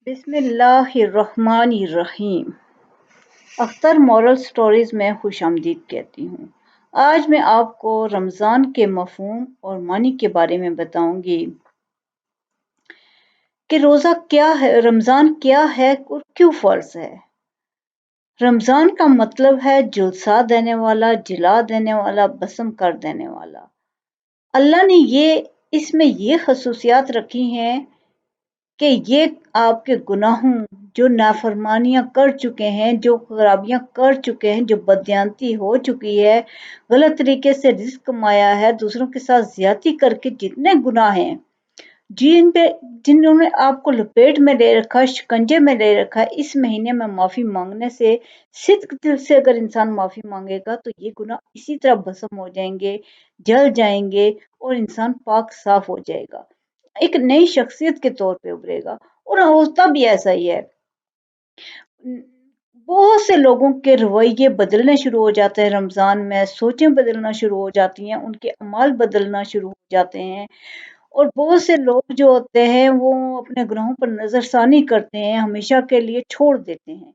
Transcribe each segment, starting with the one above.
بسم اللہ الرحمن الرحیم۔ اختر مورل سٹوریز میں خوش آمدید کہتی ہوں۔ آج میں آپ کو رمضان کے مفہوم اور معنی کے بارے میں بتاؤں گی کہ روزہ کیا ہے، رمضان کیا ہے اور کیوں فرض ہے۔ رمضان کا مطلب ہے جلسہ دینے والا، جلا دینے والا، بسم کر دینے والا۔ اللہ نے اس میں یہ خصوصیات رکھی ہیں کہ یہ آپ کے گناہوں، جو نافرمانیاں کر چکے ہیں، جو خرابیاں کر چکے ہیں، جو بددیانتی ہو چکی ہے، غلط طریقے سے رزق کمایا ہے، دوسروں کے ساتھ زیادتی کر کے جتنے گناہ ہیں، جنہوں نے آپ کو لپیٹ میں لے رکھا ہے، شکنجے میں لے رکھا ہے، اس مہینے میں معافی مانگنے سے، صدق دل سے اگر انسان معافی مانگے گا تو یہ گناہ اسی طرح بھسم ہو جائیں گے، جل جائیں گے اور انسان پاک صاف ہو جائے گا، ایک نئی شخصیت کے طور پہ ابھرے گا۔ اور ہوتا بھی ایسا ہی ہے، بہت سے لوگوں کے رویے بدلنے شروع ہو جاتے ہیں رمضان میں، سوچیں بدلنا شروع ہو جاتی ہیں، ان کے اعمال بدلنا شروع ہو جاتے ہیں، اور بہت سے لوگ جو ہوتے ہیں وہ اپنے گناہوں پر نظر ثانی کرتے ہیں، ہمیشہ کے لیے چھوڑ دیتے ہیں۔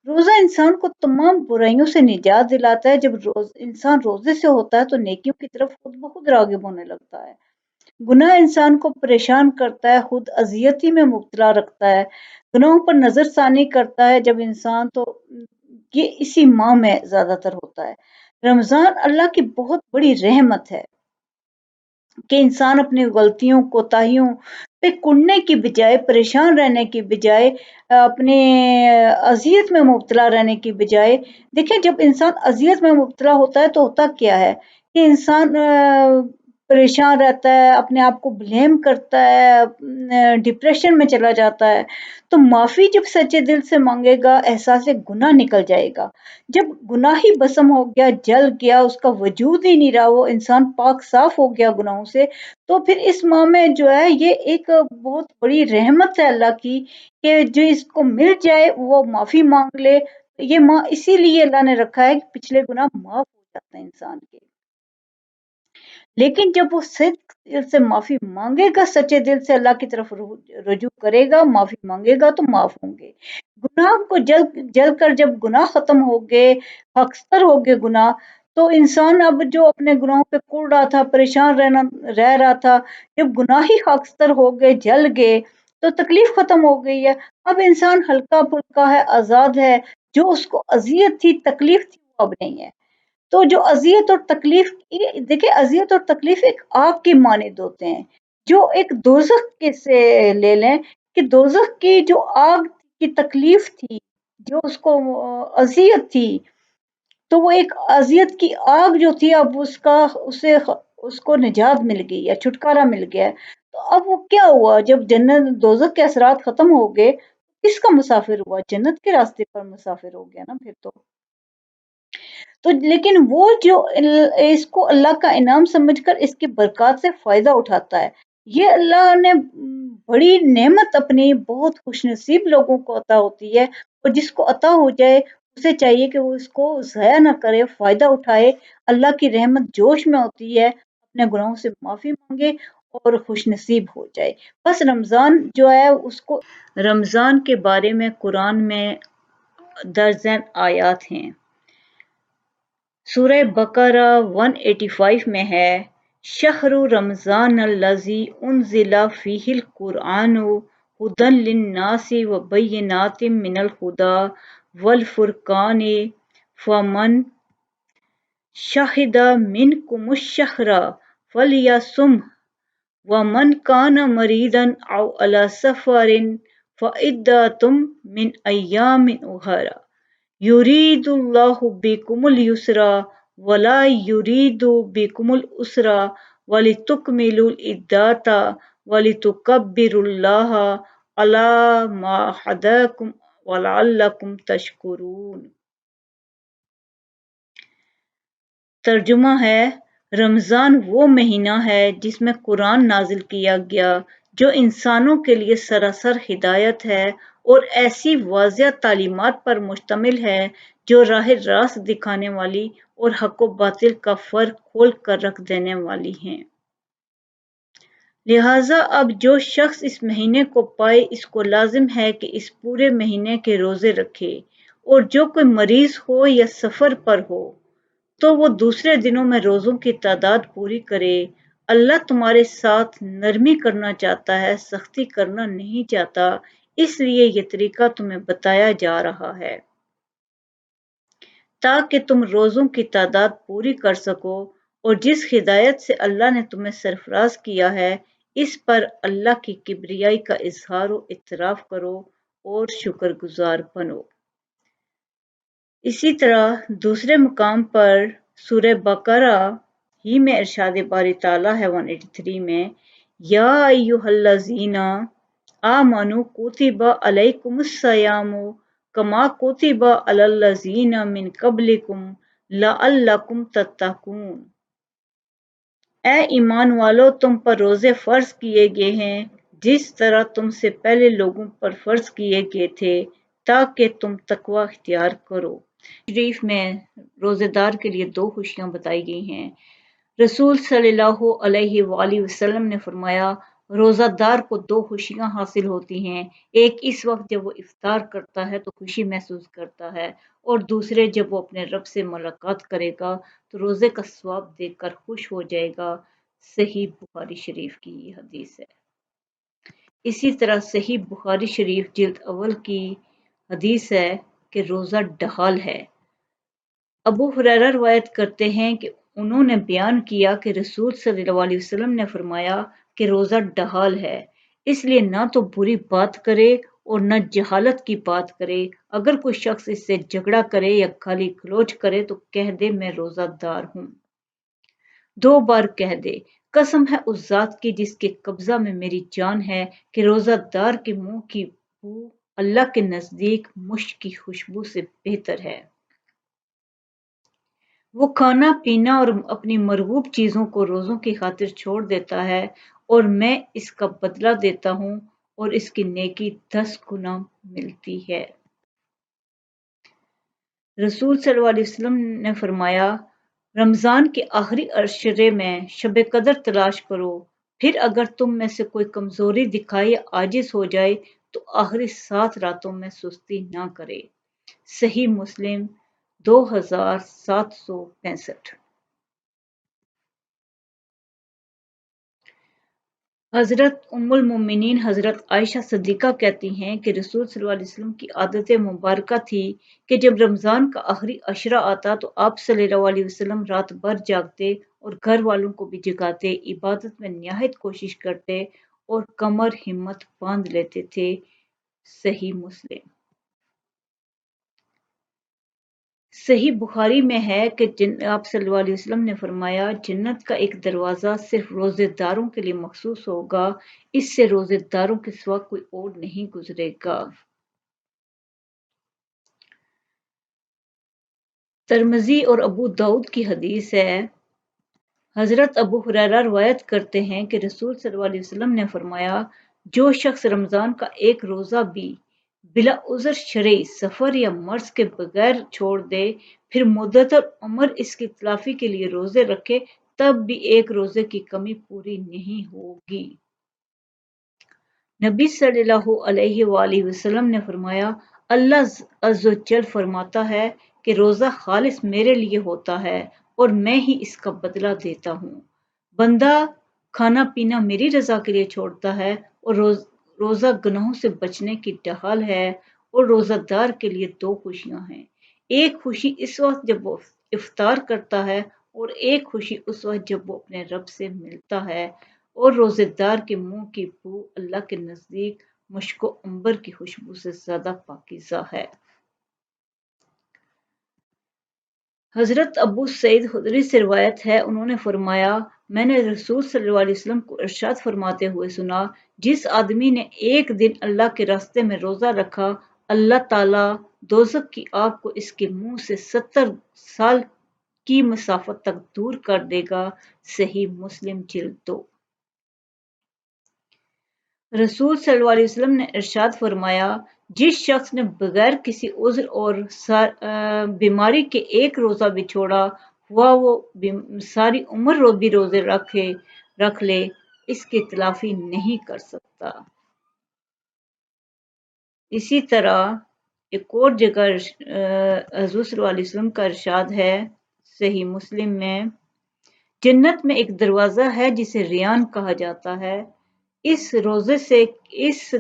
روزہ انسان کو تمام برائیوں سے نجات دلاتا ہے۔ جب انسان روزے سے ہوتا ہے تو نیکیوں کی طرف خود بخود راغب ہونے لگتا ہے۔ گناہ انسان کو پریشان کرتا ہے، خود اذیتی میں مبتلا رکھتا ہے، گناہوں پر نظر ثانی کرتا ہے جب انسان، تو یہ اسی ماہ میں زیادہ تر ہوتا ہے۔ رمضان اللہ کی بہت بڑی رحمت ہے کہ انسان اپنی غلطیوں، کوتاہیوں پہ کڑنے کی بجائے، پریشان رہنے کی بجائے، اپنے اذیت میں مبتلا رہنے کی بجائے، دیکھیں جب انسان اذیت میں مبتلا ہوتا ہے تو ہوتا کیا ہے کہ انسان پریشان رہتا ہے، اپنے آپ کو بلیم کرتا ہے، ڈپریشن میں چلا جاتا ہے۔ تو معافی جب سچے دل سے مانگے گا، احساس گناہ نکل جائے گا۔ جب گناہ ہی بسم ہو گیا، جل گیا، اس کا وجود ہی نہیں رہا، وہ انسان پاک صاف ہو گیا گناہوں سے، تو پھر اس ماہ میں جو ہے یہ ایک بہت بڑی رحمت ہے اللہ کی کہ جو اس کو مل جائے وہ معافی مانگ لے۔ یہ ماہ اسی لیے اللہ نے رکھا ہے کہ پچھلے گناہ معاف ہو جاتے ہیں انسان کے۔ لیکن جب وہ صدق دل سے معافی مانگے گا، سچے دل سے اللہ کی طرف رجوع کرے گا، معافی مانگے گا تو معاف ہوں گے۔ گناہ کو جل کر جب گناہ ختم ہو گئے، خاکستر ہو گئے گناہ، تو انسان اب جو اپنے گناہوں پہ کڑ رہا تھا، پریشان رہ رہا تھا، جب گناہ ہی خاکستر ہو گئے، جل گئے، تو تکلیف ختم ہو گئی ہے۔ اب انسان ہلکا پھلکا ہے، آزاد ہے، جو اس کو اذیت تھی، تکلیف تھی، وہ اب نہیں ہے۔ تو جو اذیت اور تکلیف، دیکھیں اذیت اور تکلیف ایک آگ کے مانند ہوتے ہیں، جو ایک دوزخ کے سے لے لیں کہ دوزخ کی جو آگ کی تکلیف تھی، جو اس کو اذیت تھی، تو وہ ایک اذیت کی آگ جو تھی، اب اس کو نجات مل گئی ہے، چھٹکارا مل گیا ہے۔ تو اب وہ کیا ہوا جب جنت دوزخ کے اثرات ختم ہو گئے، کس کا مسافر ہوا؟ جنت کے راستے پر مسافر ہو گیا نا پھر تو لیکن وہ جو اس کو اللہ کا انعام سمجھ کر اس کی برکات سے فائدہ اٹھاتا ہے، یہ اللہ نے بڑی نعمت اپنی بہت خوش نصیب لوگوں کو عطا ہوتی ہے، اور جس کو عطا ہو جائے اسے چاہیے کہ وہ اس کو ضائع نہ کرے، فائدہ اٹھائے۔ اللہ کی رحمت جوش میں ہوتی ہے، اپنے گناہوں سے معافی مانگے اور خوش نصیب ہو جائے۔ بس رمضان جو ہے اس کو، رمضان کے بارے میں قرآن میں درجن آیات ہیں۔ سورہ بقرہ 185 میں ہے، شہر رمضان الذی انزل فیہ القرآن ھدی للناس وبینات من الھدی والفرقان فمن شہد منکم الشہر فلیصمہ ومن کان مریضا او علی سفر فعدۃ من ایام اخر یرید اللہ بکم الیسر ولا یرید بکم العسر ولتکملوا العدۃ ولتکبروا اللہ علی ما ھداکم ولعلکم تشکرون۔ ترجمہ ہے، رمضان وہ مہینہ ہے جس میں قرآن نازل کیا گیا، جو انسانوں کے لیے سراسر ہدایت ہے اور ایسی واضح تعلیمات پر مشتمل ہے جو راہ راست دکھانے والی اور حق و باطل کا فرق کھول کر رکھ دینے والی ہیں۔ لہٰذا اب جو شخص اس مہینے کو پائے اس کو لازم ہے کہ اس پورے مہینے کے روزے رکھے، اور جو کوئی مریض ہو یا سفر پر ہو تو وہ دوسرے دنوں میں روزوں کی تعداد پوری کرے۔ اللہ تمہارے ساتھ نرمی کرنا چاہتا ہے، سختی کرنا نہیں چاہتا، اس لیے یہ طریقہ تمہیں بتایا جا رہا ہے تاکہ تم روزوں کی تعداد پوری کر سکو، اور جس ہدایت سے اللہ نے تمہیں سرفراز کیا ہے اس پر اللہ کی کبریائی کا اظہار و اعتراف کرو اور شکر گزار بنو۔ اسی طرح دوسرے مقام پر سورہ بقرہ ہی میں ارشاد باری تعالیٰ ہے 183 میں، یا ایھا الذین آمنوا کتب علیکم الصیام کما کتب علی الذین من قبلکم لعلکم تتقون۔ اے ایمان والو، تم پر روزے فرض کیے گئے ہیں جس طرح تم سے پہلے لوگوں پر فرض کیے گئے تھے تاکہ تم تقوی اختیار کرو۔ شریف میں روزے دار کے لیے دو خوشیاں بتائی گئی ہیں۔ رسول صلی اللہ علیہ وآلہ وسلم نے فرمایا، روزہ دار کو دو خوشیاں حاصل ہوتی ہیں، ایک اس وقت جب وہ افطار کرتا ہے تو خوشی محسوس کرتا ہے، اور دوسرے جب وہ اپنے رب سے ملاقات کرے گا تو روزے کا ثواب دیکھ کر خوش ہو جائے گا۔ صحیح بخاری شریف کی یہ حدیث ہے۔ اسی طرح صحیح بخاری شریف جلد اول کی حدیث ہے کہ روزہ ڈھال ہے۔ ابو ہریرہ روایت کرتے ہیں کہ انہوں نے بیان کیا کہ رسول صلی اللہ علیہ وسلم نے فرمایا کہ روزہ ڈھال ہے، اس لیے نہ تو بری بات کرے اور نہ جہالت کی بات کرے۔ اگر کوئی شخص اس سے جھگڑا کرے یا گالی گلوچ کرے تو کہہ دے میں روزہ دار ہوں۔ 2 بار کہہ دے، قسم ہے اس ذات کی جس کے قبضہ میں میری جان ہے کہ روزہ دار کے منہ کی بو اللہ کے نزدیک مشک کی خوشبو سے بہتر ہے۔ وہ کھانا پینا اور اپنی مرغوب چیزوں کو روزوں کی خاطر چھوڑ دیتا ہے، اور میں اس کا بدلہ دیتا ہوں اور اس کی نیکی 10 گنا ملتی ہے۔ رسول صلی اللہ علیہ وسلم نے فرمایا، رمضان کے آخری عشرے میں شب قدر تلاش کرو، پھر اگر تم میں سے کوئی کمزوری دکھائے یا عاجز ہو جائے تو آخری 7 راتوں میں سستی نہ کرے۔ صحیح مسلم 2765۔ حضرت ام المومنین حضرت عائشہ صدیقہ کہتی ہیں کہ رسول صلی اللہ علیہ وسلم کی عادت مبارکہ تھی کہ جب رمضان کا آخری عشرہ آتا تو آپ صلی اللہ علیہ وسلم رات بھر جاگتے اور گھر والوں کو بھی جگاتے، عبادت میں نہایت کوشش کرتے اور کمر ہمت باندھ لیتے تھے۔ صحیح مسلم۔ صحیح بخاری میں ہے کہ آپ صلی اللہ علیہ وسلم نے فرمایا، جنت کا ایک دروازہ صرف روزے داروں کے لیے مخصوص ہوگا، اس سے روزے داروں کے سوا کوئی اور نہیں گزرے گا۔ ترمذی اور ابو داؤد کی حدیث ہے، حضرت ابو ہریرہ روایت کرتے ہیں کہ رسول صلی اللہ علیہ وسلم نے فرمایا، جو شخص رمضان کا ایک روزہ بھی بلا عذر شرعی سفر یا مرض کے بغیر چھوڑ دے، پھر مدت عمر اس کی تلافی کے لیے روزے رکھے، تب بھی ایک روزے کی کمی پوری نہیں ہوگی۔ نبی صلی اللہ علیہ وآلہ وسلم نے فرمایا، اللہ عز و جل فرماتا ہے کہ روزہ خالص میرے لیے ہوتا ہے اور میں ہی اس کا بدلہ دیتا ہوں۔ بندہ کھانا پینا میری رضا کے لیے چھوڑتا ہے، اور روزہ گناہوں سے بچنے کی ڈھال ہے، اور روزہ دار کے لیے 2 خوشیاں ہیں، ایک خوشی اس وقت جب وہ افطار کرتا ہے، اور ایک خوشی اس وقت جب وہ اپنے رب سے ملتا ہے، اور روزے دار کے منہ کی بو اللہ کے نزدیک مشک و عنبر کی خوشبو سے زیادہ پاکیزہ ہے۔ حضرت ابو سعید خدری سے روایت ہے، انہوں نے فرمایا، میں نے رسول صلی اللہ علیہ وسلم کو ارشاد فرماتے ہوئے سنا، جس آدمی نے ایک دن اللہ کے راستے میں روزہ رکھا، اللہ تعالیٰ دوزخ کی آگ کو اس کے منہ سے 70 سال کی مسافت تک دور کر دے گا۔ صحیح مسلم جلد 2۔ رسول صلی اللہ علیہ وسلم نے ارشاد فرمایا، جس شخص نے بغیر کسی عذر اور بیماری کے ایک روزہ بھی چھوڑا ہوا وہ ساری عمر بھی روزے رکھ لے، اس کی تلافی نہیں کر سکتا۔ اسی طرح ایک اور جگہ حضور صلی اللہ علیہ وسلم کا ارشاد ہے صحیح مسلم میں، جنت میں ایک دروازہ ہے جسے ریان کہا جاتا ہے، اس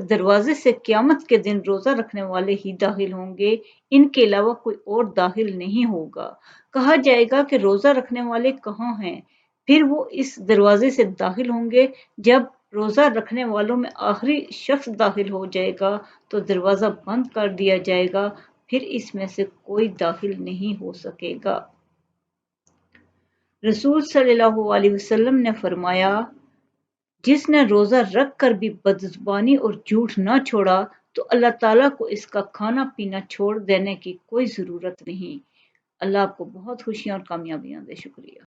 دروازے سے قیامت کے دن روزہ رکھنے والے ہی داخل ہوں گے، ان کے علاوہ کوئی اور داخل نہیں ہوگا۔ کہا جائے گا کہ روزہ رکھنے والے کہاں ہیں؟ پھر وہ اس دروازے سے داخل ہوں گے۔ جب روزہ رکھنے والوں میں آخری شخص داخل ہو جائے گا تو دروازہ بند کر دیا جائے گا، پھر اس میں سے کوئی داخل نہیں ہو سکے گا۔ رسول صلی اللہ علیہ وسلم نے فرمایا، جس نے روزہ رکھ کر بھی بدزبانی اور جھوٹ نہ چھوڑا تو اللہ تعالیٰ کو اس کا کھانا پینا چھوڑ دینے کی کوئی ضرورت نہیں۔ اللہ آپ کو بہت خوشیاں اور کامیابیاں دے۔ شکریہ۔